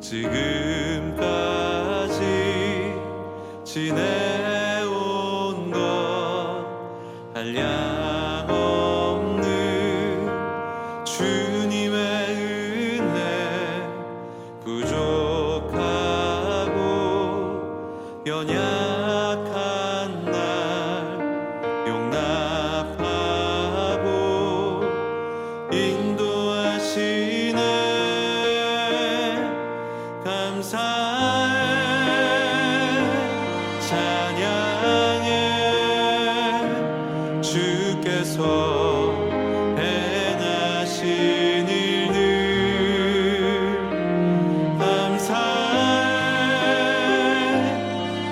지금까지 지내온 것 한량없는 주님의 은혜 부족하고 연약한 날 용납하고 인도하시네. 감사해 찬양해 주께서 행하신 일들 감사해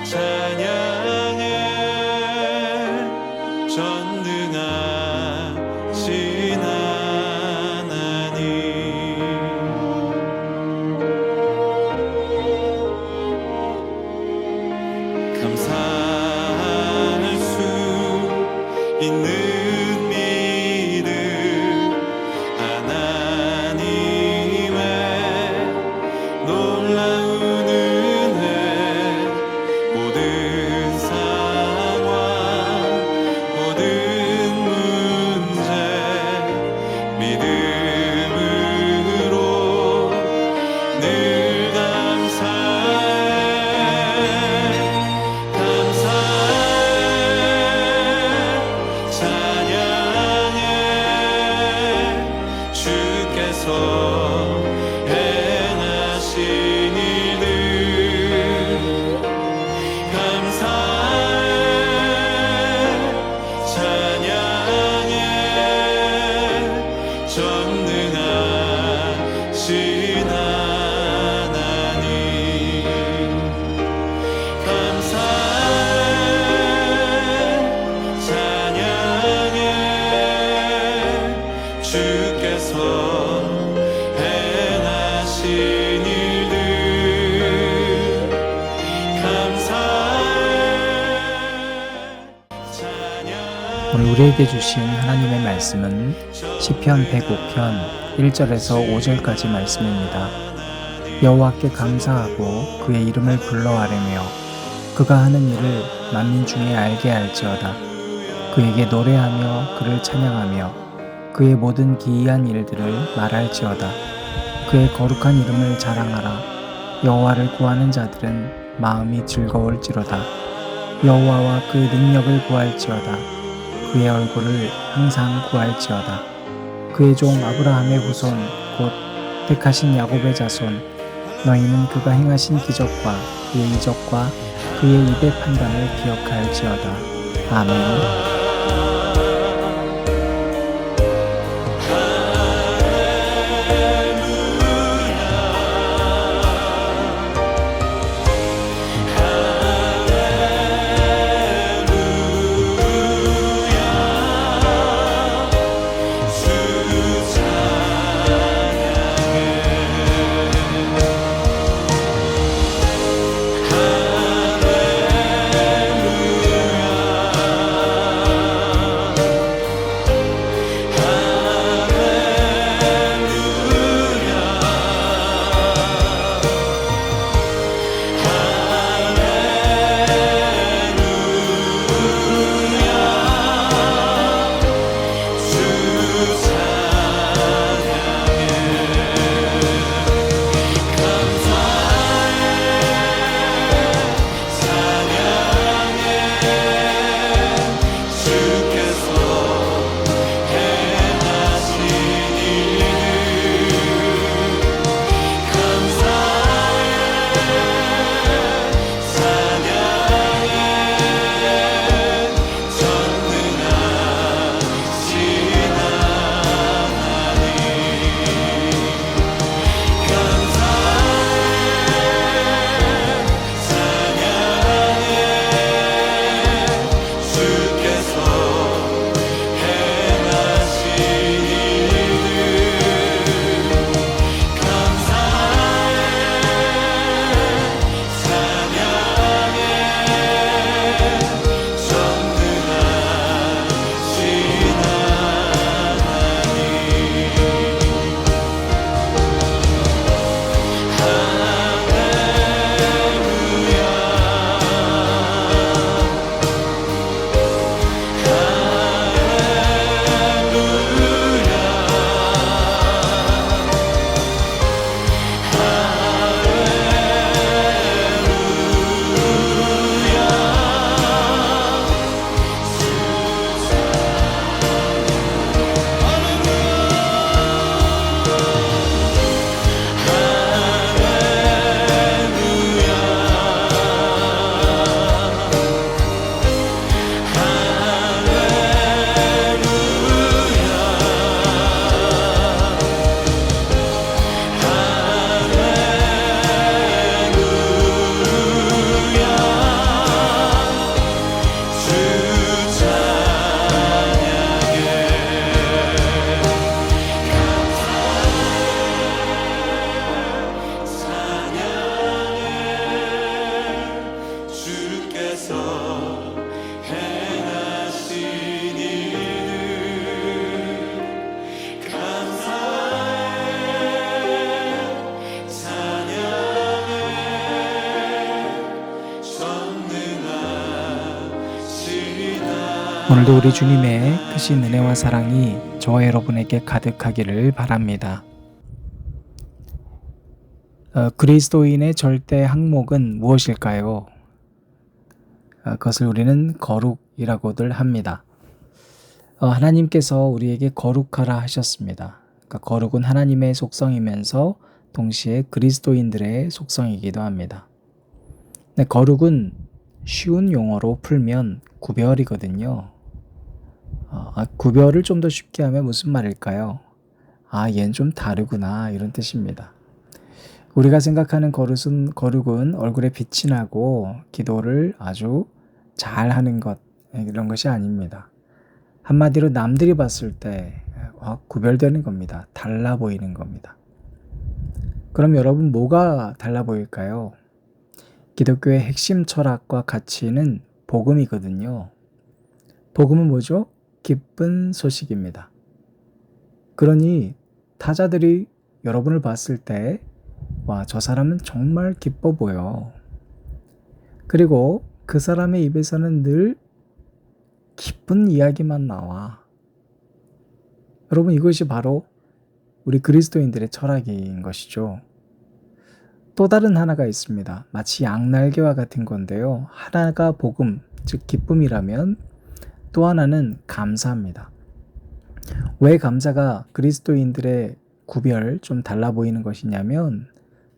찬양해 전능하신 하나님. 감사할 수 있는 믿음 하나님의 놀라운 은혜 모든 상황 모든 문제 믿음으로 늘 행하신 일들 감사해 찬양해 전능하신 하나님. 감사해 찬양해 주께서 오늘 우리에게 주신 하나님의 말씀은 시편 105편 1절에서 5절까지 말씀입니다. 여호와께 감사하고 그의 이름을 불러 아뢰며 그가 하는 일을 만민 중에 알게 할지어다. 그에게 노래하며 그를 찬양하며 그의 모든 기이한 일들을 말할지어다. 그의 거룩한 이름을 자랑하라. 여호와를 구하는 자들은 마음이 즐거울지로다. 여호와와 그 능력을 구할지어다. 그의 얼굴을 항상 구할지어다. 그의 종 아브라함의 후손 곧 택하신 야곱의 자손 너희는 그가 행하신 기적과 그의 이적과 그의 입의 판단을 기억할지어다. 아멘. 오늘도 우리 주님의 크신 은혜와 사랑이 저와 여러분에게 가득하기를 바랍니다. 그리스도인의 절대 항목은 무엇일까요? 그것을 우리는 거룩이라고들 합니다. 하나님께서 우리에게 거룩하라 하셨습니다. 그러니까 거룩은 하나님의 속성이면서 동시에 그리스도인들의 속성이기도 합니다. 거룩은 쉬운 용어로 풀면 구별이거든요. 구별을 좀 더 쉽게 하면 무슨 말일까요? 얘는 좀 다르구나, 이런 뜻입니다. 우리가 생각하는 거룩은 얼굴에 빛이 나고 기도를 아주 잘하는 것, 이런 것이 아닙니다. 한마디로 남들이 봤을 때 구별되는 겁니다. 달라 보이는 겁니다. 그럼 여러분, 뭐가 달라 보일까요? 기독교의 핵심 철학과 가치는 복음이거든요. 복음은 뭐죠? 기쁜 소식입니다. 그러니 타자들이 여러분을 봤을 때 저 사람은 정말 기뻐 보여. 그리고 그 사람의 입에서는 늘 기쁜 이야기만 나와. 여러분, 이것이 바로 우리 그리스도인들의 철학인 것이죠. 또 다른 하나가 있습니다. 마치 양날개와 같은 건데요. 하나가 복음, 즉 기쁨이라면 또 하나는 감사입니다. 왜 감사가 그리스도인들의 구별 좀 달라 보이는 것이냐면,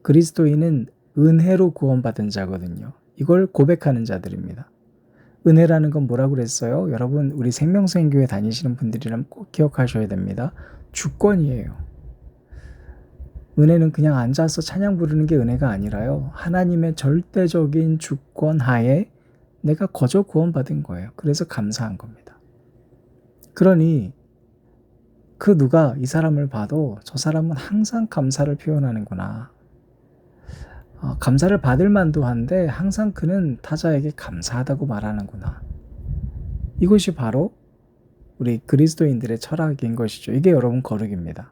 그리스도인은 은혜로 구원받은 자거든요. 이걸 고백하는 자들입니다. 은혜라는 건 뭐라고 그랬어요? 여러분, 우리 생명수행교회 다니시는 분들이라면 꼭 기억하셔야 됩니다. 주권이에요. 은혜는 그냥 앉아서 찬양 부르는 게 은혜가 아니라요, 하나님의 절대적인 주권 하에 내가 거저 구원받은 거예요. 그래서 감사한 겁니다. 그러니 누가 이 사람을 봐도 저 사람은 항상 감사를 표현하는구나. 감사를 받을 만도 한데 항상 그는 타자에게 감사하다고 말하는구나. 이것이 바로 우리 그리스도인들의 철학인 것이죠. 이게 여러분 거룩입니다.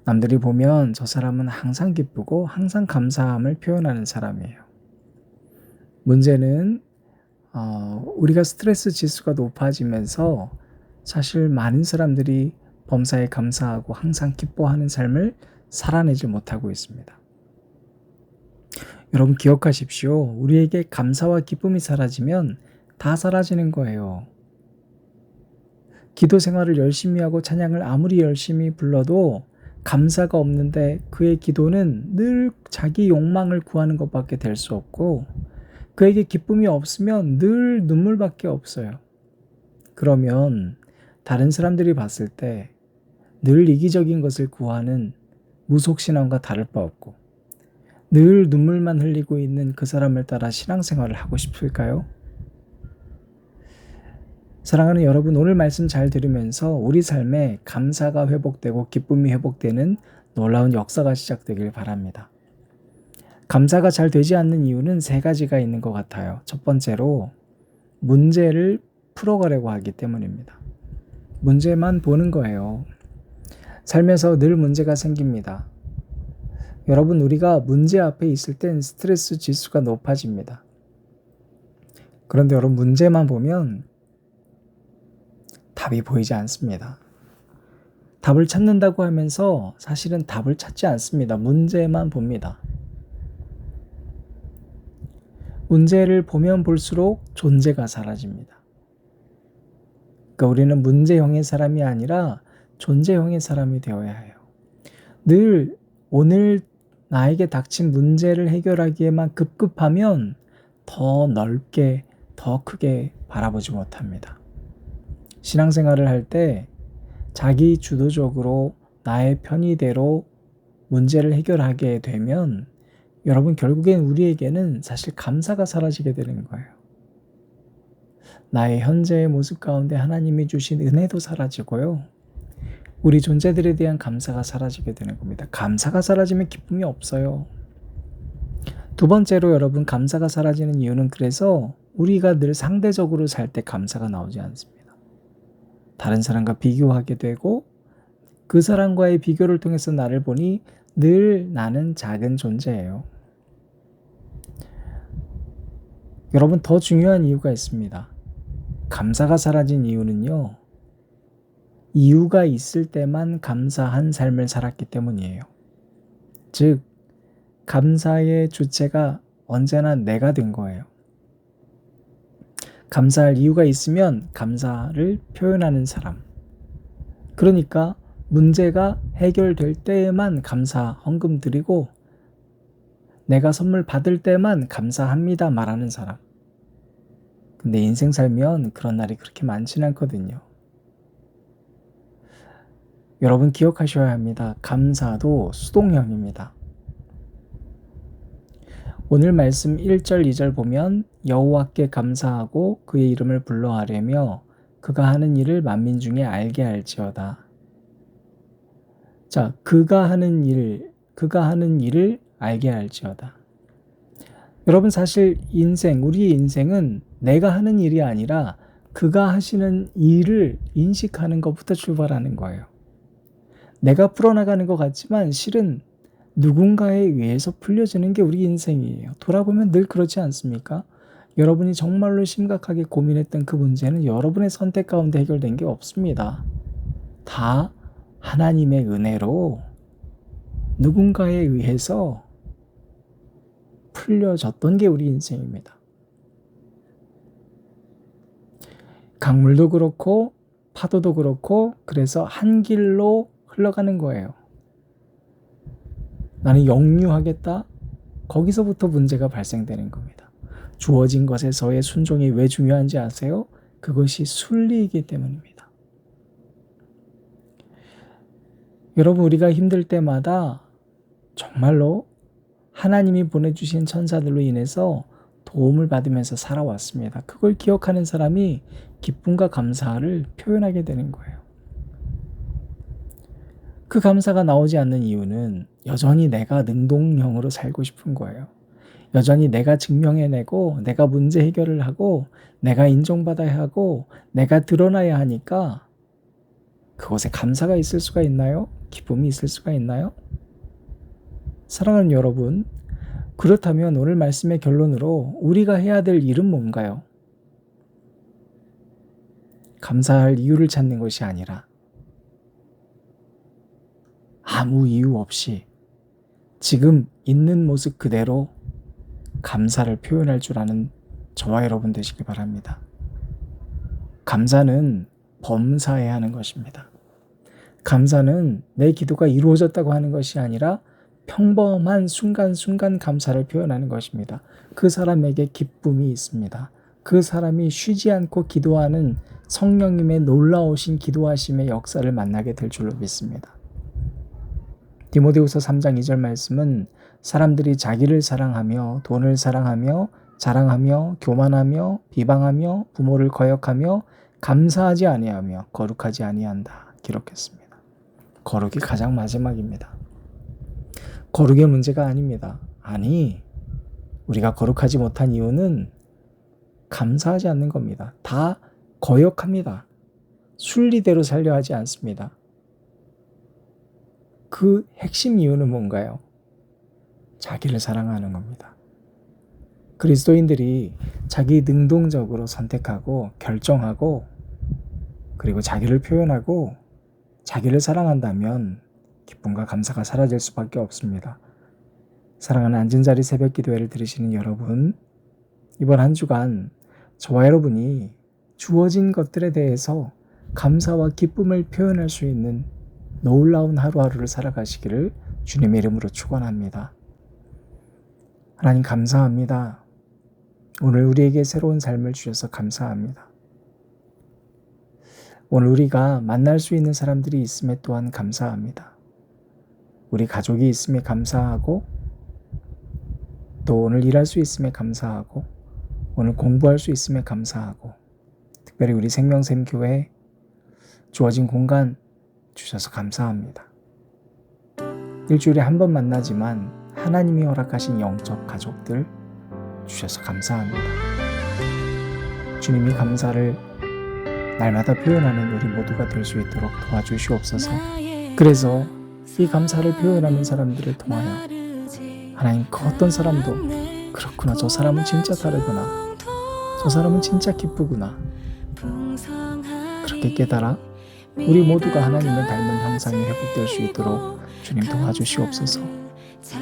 남들이 보면 저 사람은 항상 기쁘고 항상 감사함을 표현하는 사람이에요. 문제는 우리가 스트레스 지수가 높아지면서 사실 많은 사람들이 범사에 감사하고 항상 기뻐하는 삶을 살아내지 못하고 있습니다. 여러분, 기억하십시오. 우리에게 감사와 기쁨이 사라지면 다 사라지는 거예요. 기도 생활을 열심히 하고 찬양을 아무리 열심히 불러도 감사가 없는데 그의 기도는 늘 자기 욕망을 구하는 것밖에 될 수 없고, 그에게 기쁨이 없으면 늘 눈물밖에 없어요. 그러면 다른 사람들이 봤을 때 늘 이기적인 것을 구하는 무속신앙과 다를 바 없고, 늘 눈물만 흘리고 있는 그 사람을 따라 신앙생활을 하고 싶을까요? 사랑하는 여러분, 오늘 말씀 잘 들으면서 우리 삶에 감사가 회복되고 기쁨이 회복되는 놀라운 역사가 시작되길 바랍니다. 감사가 잘 되지 않는 이유는 3가지가 있는 것 같아요. 첫 번째로 문제를 풀어가려고 하기 때문입니다. 문제만 보는 거예요. 살면서 늘 문제가 생깁니다. 여러분, 우리가 문제 앞에 있을 땐 스트레스 지수가 높아집니다. 그런데 여러분, 문제만 보면 답이 보이지 않습니다. 답을 찾는다고 하면서 사실은 답을 찾지 않습니다. 문제만 봅니다. 문제를 보면 볼수록 존재가 사라집니다. 그러니까 우리는 문제형의 사람이 아니라 존재형의 사람이 되어야 해요. 늘 오늘 나에게 닥친 문제를 해결하기에만 급급하면 더 넓게, 더 크게 바라보지 못합니다. 신앙생활을 할 때 자기 주도적으로 나의 편의대로 문제를 해결하게 되면 여러분, 결국엔 우리에게는 사실 감사가 사라지게 되는 거예요. 나의 현재의 모습 가운데 하나님이 주신 은혜도 사라지고요, 우리 존재들에 대한 감사가 사라지게 되는 겁니다. 감사가 사라지면 기쁨이 없어요. 두 번째로 여러분, 감사가 사라지는 이유는 그래서 우리가 늘 상대적으로 살 때 감사가 나오지 않습니다. 다른 사람과 비교하게 되고 그 사람과의 비교를 통해서 나를 보니 늘 나는 작은 존재예요. 여러분, 더 중요한 이유가 있습니다. 감사가 사라진 이유는요, 이유가 있을 때만 감사한 삶을 살았기 때문이에요. 즉, 감사의 주체가 언제나 내가 된 거예요. 감사할 이유가 있으면 감사를 표현하는 사람. 그러니까 문제가 해결될 때에만 감사 헌금 드리고 내가 선물 받을 때만 감사합니다 말하는 사람. 근데 인생 살면 그런 날이 그렇게 많지는 않거든요. 여러분 기억하셔야 합니다. 감사도 수동형입니다. 오늘 말씀 1절 2절 보면 여호와께 감사하고 그의 이름을 불러하려며 그가 하는 일을 만민 중에 알게 할지어다. 자, 그가 하는 일을 알게 할지어다. 여러분 사실 우리의 인생은 내가 하는 일이 아니라 그가 하시는 일을 인식하는 것부터 출발하는 거예요. 내가 풀어나가는 것 같지만 실은 누군가에 의해서 풀려지는 게 우리 인생이에요. 돌아보면 늘 그렇지 않습니까? 여러분이 정말로 심각하게 고민했던 그 문제는 여러분의 선택 가운데 해결된 게 없습니다. 다 하나님의 은혜로 누군가에 의해서 풀려졌던 게 우리 인생입니다. 강물도 그렇고 파도도 그렇고 그래서 한 길로 흘러가는 거예요. 나는 역류하겠다. 거기서부터 문제가 발생되는 겁니다. 주어진 것에서의 순종이 왜 중요한지 아세요? 그것이 순리이기 때문입니다. 여러분 우리가 힘들 때마다 정말로 하나님이 보내주신 천사들로 인해서 도움을 받으면서 살아왔습니다. 그걸 기억하는 사람이 기쁨과 감사를 표현하게 되는 거예요. 그 감사가 나오지 않는 이유는 여전히 내가 능동형으로 살고 싶은 거예요. 여전히 내가 증명해내고 내가 문제 해결을 하고 내가 인정받아야 하고 내가 드러나야 하니까 그것에 감사가 있을 수가 있나요? 기쁨이 있을 수가 있나요? 사랑하는 여러분, 그렇다면 오늘 말씀의 결론으로 우리가 해야 될 일은 뭔가요? 감사할 이유를 찾는 것이 아니라 아무 이유 없이 지금 있는 모습 그대로 감사를 표현할 줄 아는 저와 여러분 되시길 바랍니다. 감사는 범사해야 하는 것입니다. 감사는 내 기도가 이루어졌다고 하는 것이 아니라 평범한 순간순간 감사를 표현하는 것입니다. 그 사람에게 기쁨이 있습니다. 그 사람이 쉬지 않고 기도하는 성령님의 놀라우신 기도하심의 역사를 만나게 될 줄로 믿습니다. 디모데후서 3장 2절 말씀은 사람들이 자기를 사랑하며 돈을 사랑하며 자랑하며 교만하며 비방하며 부모를 거역하며 감사하지 아니하며 거룩하지 아니한다 기록했습니다. 거룩이 가장 마지막입니다. 거룩의 문제가 아닙니다. 아니, 우리가 거룩하지 못한 이유는 감사하지 않는 겁니다. 다 거역합니다. 순리대로 살려 하지 않습니다. 그 핵심 이유는 뭔가요? 자기를 사랑하는 겁니다. 그리스도인들이 자기 능동적으로 선택하고 결정하고 그리고 자기를 표현하고 자기를 사랑한다면 기쁨과 감사가 사라질 수밖에 없습니다. 사랑하는 앉은자리 새벽 기도회를 들으시는 여러분, 이번 한 주간 저와 여러분이 주어진 것들에 대해서 감사와 기쁨을 표현할 수 있는 놀라운 하루하루를 살아가시기를 주님의 이름으로 축원합니다. 하나님 감사합니다. 오늘 우리에게 새로운 삶을 주셔서 감사합니다. 오늘 우리가 만날 수 있는 사람들이 있음에 또한 감사합니다. 우리 가족이 있음에 감사하고 또 오늘 일할 수 있음에 감사하고 오늘 공부할 수 있음에 감사하고 특별히 우리 생명샘교회 주어진 공간 주셔서 감사합니다. 일주일에 한 번 만나지만 하나님이 허락하신 영적 가족들 주셔서 감사합니다. 주님이 감사를 날마다 표현하는 우리 모두가 될 수 있도록 도와주시옵소서. 그래서 이 감사를 표현하는 사람들을 통하여 하나님 그 어떤 사람도 그렇구나, 저 사람은 진짜 다르구나, 저 사람은 진짜 기쁘구나, 정확하게 깨달아 우리 모두가 하나님을 닮은 형상이 회복될 수 있도록 주님 도와주시옵소서.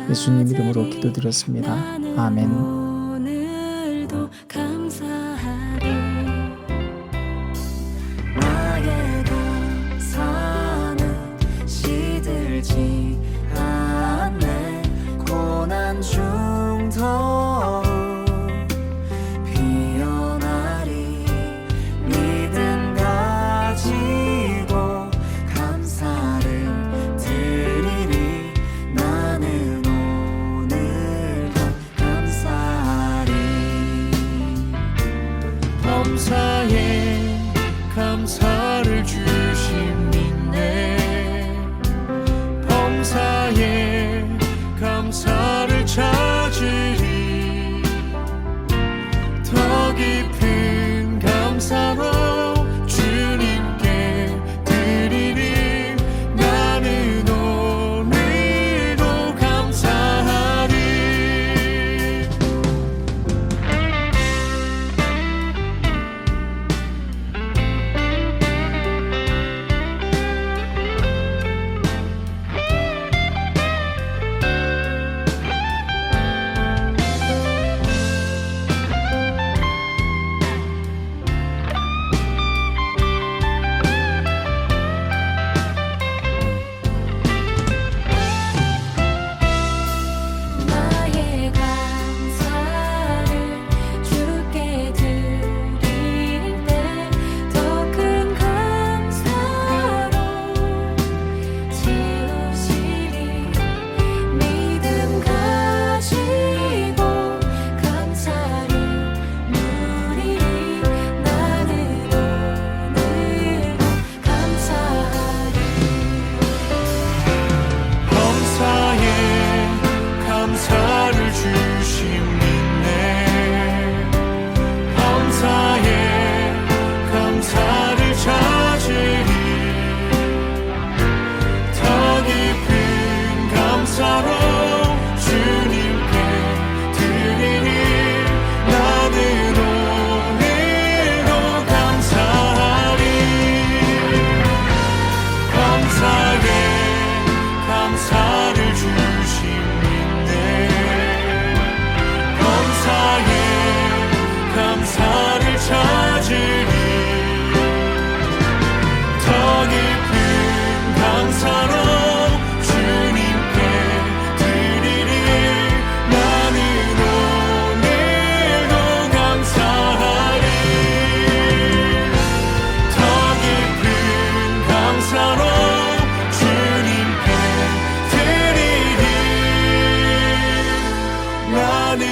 예수님 이름으로 기도드렸습니다. 아멘. 오늘도 감사하리. 나의 감사는 시들지 않네. 고난 중도 피어나리. 믿음 가지고 감사를 드리리. 나는 오늘도 감사하리. 범사에 감사를 주신 믿네. 범사에 감사를 찾으리. 더 깊은 감사로 주님께 드리리. 나는 오늘도 감사하리. 나의 감사를 주께 드릴 때 더 큰 감사로 채우시리. 믿음 가지고 감사를 누리리. 나는 오늘도 감사하리. 범사에 감사를 주신 믿네. 범사에 감사를 찾으리. 더 깊은 감사로 주님께 드리리. 나는 오늘도 감사하리. 범사에 감사를 주신 믿네. 범사에 감사를 찾으리. 더 깊은 감사로 주님께 드리리. 나는 오늘도 감사하리. 더 깊은 감사로 주님께 드리리. 나는